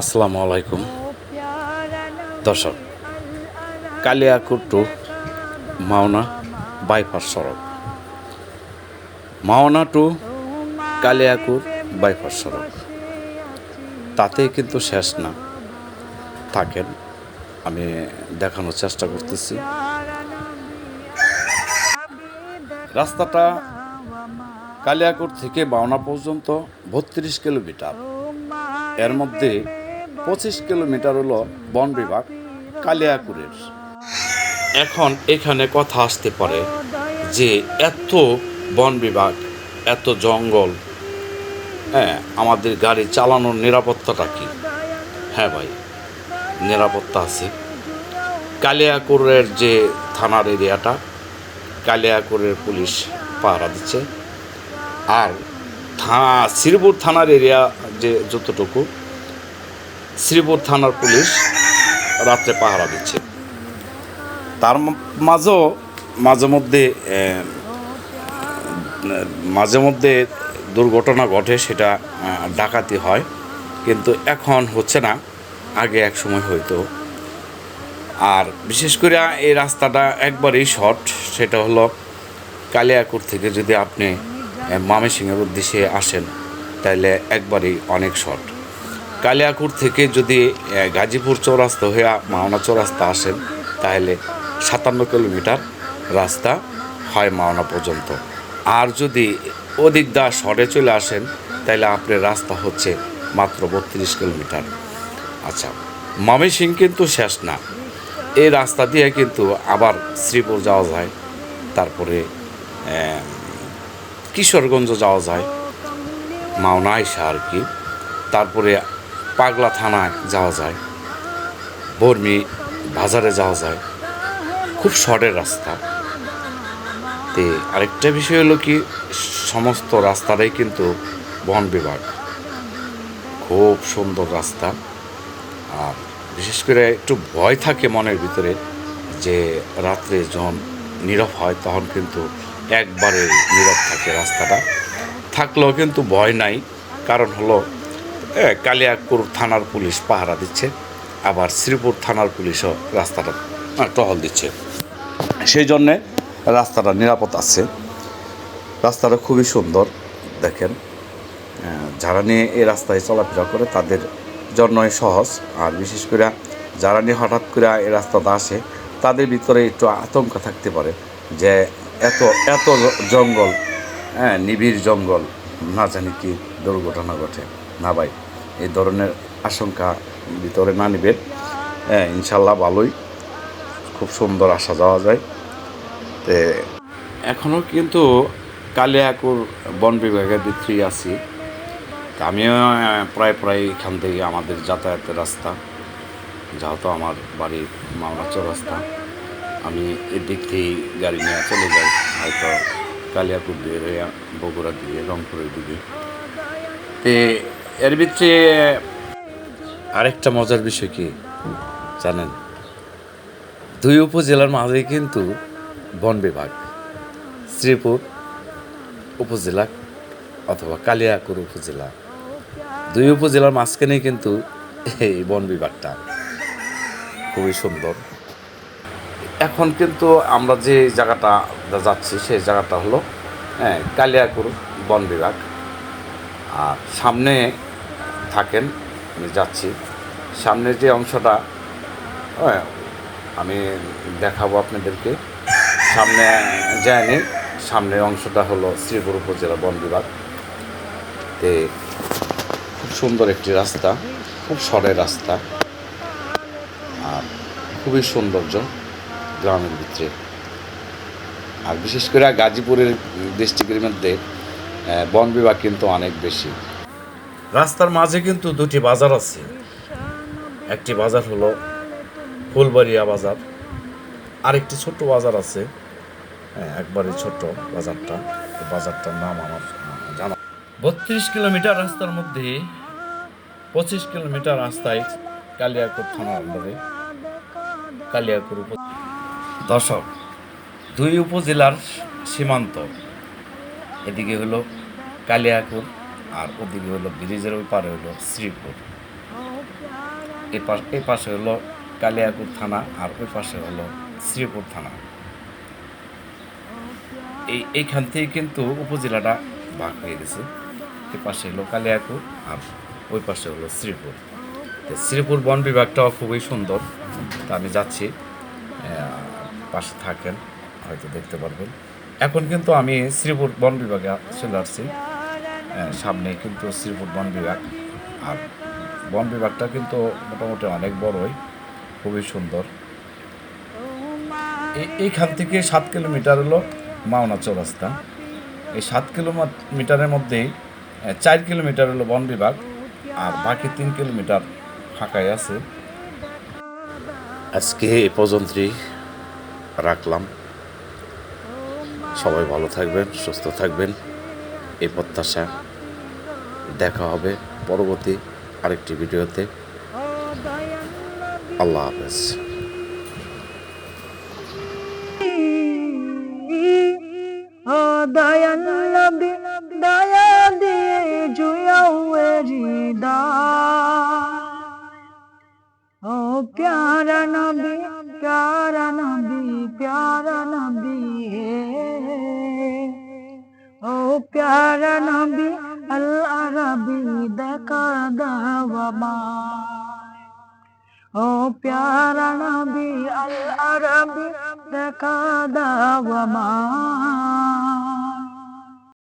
আসসালামু আলাইকুম দর্শক। কালিয়াকুর টু মাওনা বাইপাস সড়ক, মাওনা টু কালিয়াকুর বাইপাস সড়ক, তাতেই কিন্তু শেষ না। থাকেন, আমি দেখানোর চেষ্টা করতেছি। রাস্তাটা কালিয়াকুর থেকে মাওনা পর্যন্ত 32 কিলোমিটার। এর মধ্যে 25 কিলোমিটার হলো বন বিভাগ কালিয়াকুরের। এখন এখানে কথা আসতে পারে যে এত বন বিভাগ, এত জঙ্গল, আমাদের গাড়ি চালানোর নিরাপত্তাটা কি? হ্যাঁ ভাই, নিরাপত্তা আছে। কালিয়াকুরের যে থানার এরিয়াটা, কালিয়াকুরের পুলিশ পাহারা দিচ্ছে। আর শ্রীপুর থানার এরিয়া যে যতটুকু, শ্রীপুর থানার পুলিশ রাত্রে পাহারা দিচ্ছে। তার মাঝেও মাঝে মধ্যে দুর্ঘটনা ঘটে, সেটা ডাকাতি হয়, কিন্তু এখন হচ্ছে না, আগে এক সময় হইতো। আর বিশেষ করে এই রাস্তাটা একবারেই শর্ট। সেটা হলো কালিয়াকুর থেকে যদি আপনি ময়মনসিংহের উদ্দেশ্যে আসেন, তাহলে একবারেই অনেক শর্ট। কালিয়াকুর থেকে যদি গাজীপুর চৌরাস্তা হয়ে মাওনা চৌরাস্তা আসেন, তাহলে 57 কিলোমিটার রাস্তা হয় মাওনা পর্যন্ত। আর যদি ওদিক দা শর্টে চলে আসেন, তাহলে আপনার রাস্তা হচ্ছে মাত্র 32 কিলোমিটার। আচ্ছা, ময়মনসিংহ কিন্তু শেষ না। এই রাস্তা দিয়ে কিন্তু আবার শ্রীপুর যাওয়া যায়, তারপরে কিশোরগঞ্জ যাওয়া যায়, মাওনা আইসা আর কি। তারপরে পাগলা থানায় যাওয়া যায়, বর্মি বাজারে যাওয়া যায়, খুব শর্টের রাস্তা। তে আরেকটা বিষয় হলো কি, সমস্ত রাস্তাটাই কিন্তু বন বিভাগ, খুব সুন্দর রাস্তা। আর বিশেষ করে একটু ভয় থাকে মনের ভিতরে যে রাত্রে যখন নীরব হয়, তখন কিন্তু একবারে নীরব থাকে রাস্তাটা। থাকলেও কিন্তু ভয় নাই, কারণ হলো কালিয়াকুর থানার পুলিশ পাহারা দিচ্ছে, আবার শ্রীপুর থানার পুলিশও রাস্তাটা টহল দিচ্ছে। সেই জন্যে রাস্তাটা নিরাপদ আছে। রাস্তাটা খুবই সুন্দর। দেখেন, যারা নিয়ে এই রাস্তায় চলাফেরা করে তাদের জন্যই সহজ। আর বিশেষ করে যারা নিয়ে হঠাৎ করে এই রাস্তাটা আসে, তাদের ভিতরে একটু আতঙ্ক থাকতে পারে যে এত এত জঙ্গল, নিবিড় জঙ্গল, না জানি কি দুর্ঘটনা ঘটে। না ভাই, এই ধরনের আশঙ্কা ভিতরে না নেবেন। ইনশাল্লাহ ভালোই, খুব সুন্দর আসা যাওয়া যায়। তে এখনও কিন্তু কালিয়াকুর বন বিভাগের ভিতরেই আছি। আমিও প্রায় এখান থেকে আমাদের যাতায়াতের রাস্তা, যেহেতু আমার বাড়ি মাওনা চৌরাস্তা, আমি এদিক থেকেই গাড়ি নিয়ে চলে যাই, হয়তো কালিয়াকুর দিয়ে বগুড়ার দিকে, রংপুরের দিকে। তো এর ভিতরে আরেকটা মজার বিষয় কি জানেন, দুই উপজেলার মাঝে কিন্তু বন বিভাগ, শ্রীপুর উপজেলা অথবা কালিয়াকুর উপজেলা, দুই উপজেলার মাঝখানেই কিন্তু এই বন বিভাগটা, খুবই সুন্দর। এখন কিন্তু আমরা যে জায়গাটা যাচ্ছি, সেই জায়গাটা হলো কালিয়াকুর বন বিভাগ। আর সামনে থাকেন, আমি যাচ্ছি। সামনের যে অংশটা আমি দেখাবো আপনাদেরকে। সামনে যায়নি, সামনের অংশটা হলো শ্রীপুর উপজেলা বন বিভাগ। তে খুব সুন্দর একটি রাস্তা, খুব শর্টের রাস্তা, আর খুবই সৌন্দর্য গ্রামের ভিতরে। আর বিশেষ করে গাজীপুরের ডিস্ট্রিক্টের মধ্যে বন বিভাগ কিন্তু অনেক বেশি। রাস্তার মাঝে কিন্তু দুটি বাজার আছে। একটি বাজার হলো ফুলবাড়িয়া বাজার, আরেকটি ছোট্ট বাজার আছে, একবারে ছোট্ট বাজারটা। বাজারটার নাম আমার জানা। 32 কিলোমিটার রাস্তার মধ্যে 25 কিলোমিটার রাস্তায় কালিয়াকুর থানার আন্ডারে কালিয়াকুর দর্শক, দুই উপজেলার সীমান্ত। এদিকে হলো কালিয়াকুর, আর ওদিকে হলো ব্রিজের ওই পারে হলো শ্রীপুর। এই পাশে হলো কালিয়াকৈর থানা, আর ওই পাশে হলো শ্রীপুর থানা। এইখান থেকে কিন্তু উপজেলাটা ভাগ হয়ে গেছে। এই পাশে হলো কালিয়াকৈর আর ওই পাশে হলো শ্রীপুর। শ্রীপুর বন বিভাগটাও খুবই সুন্দর। তা আমি যাচ্ছি, পাশে থাকেন, হয়তো দেখতে পারবেন। এখন কিন্তু আমি শ্রীপুর বন বিভাগে চলে আসছি। সামনে কিন্তু শ্রীপুর বন বিভাগ, আর বন বিভাগটা কিন্তু মোটামুটি অনেক বড়ই, খুবই সুন্দর। এইখান থেকে 7 কিলোমিটার হলো মাওনা চৌরাস্তা। এই 7 কিলোমিটারের মধ্যেই 4 কিলোমিটার হলো বন বিভাগ, আর বাকি 3 কিলোমিটার ফাঁকাই আছে। আজকে এ পর্যন্তই রাখলাম। সবাই ভালো থাকবেন, সুস্থ থাকবেন, এই প্রত্যাশা। দেখা হবে পরবর্তী আরেকটি ভিডিওতে। আল্লাহ হাফেজ। ও দয়াল নবী দয়া দিয়ে জুয়াও হৃদয়। ও প্যারা নবী প্যারা নবী প্যারা নবী, ও প্যারা নবী আল আরবি দেখা দাও আমায়। ও প্যারা নবী আল আরবি দেখা দাও আমায়।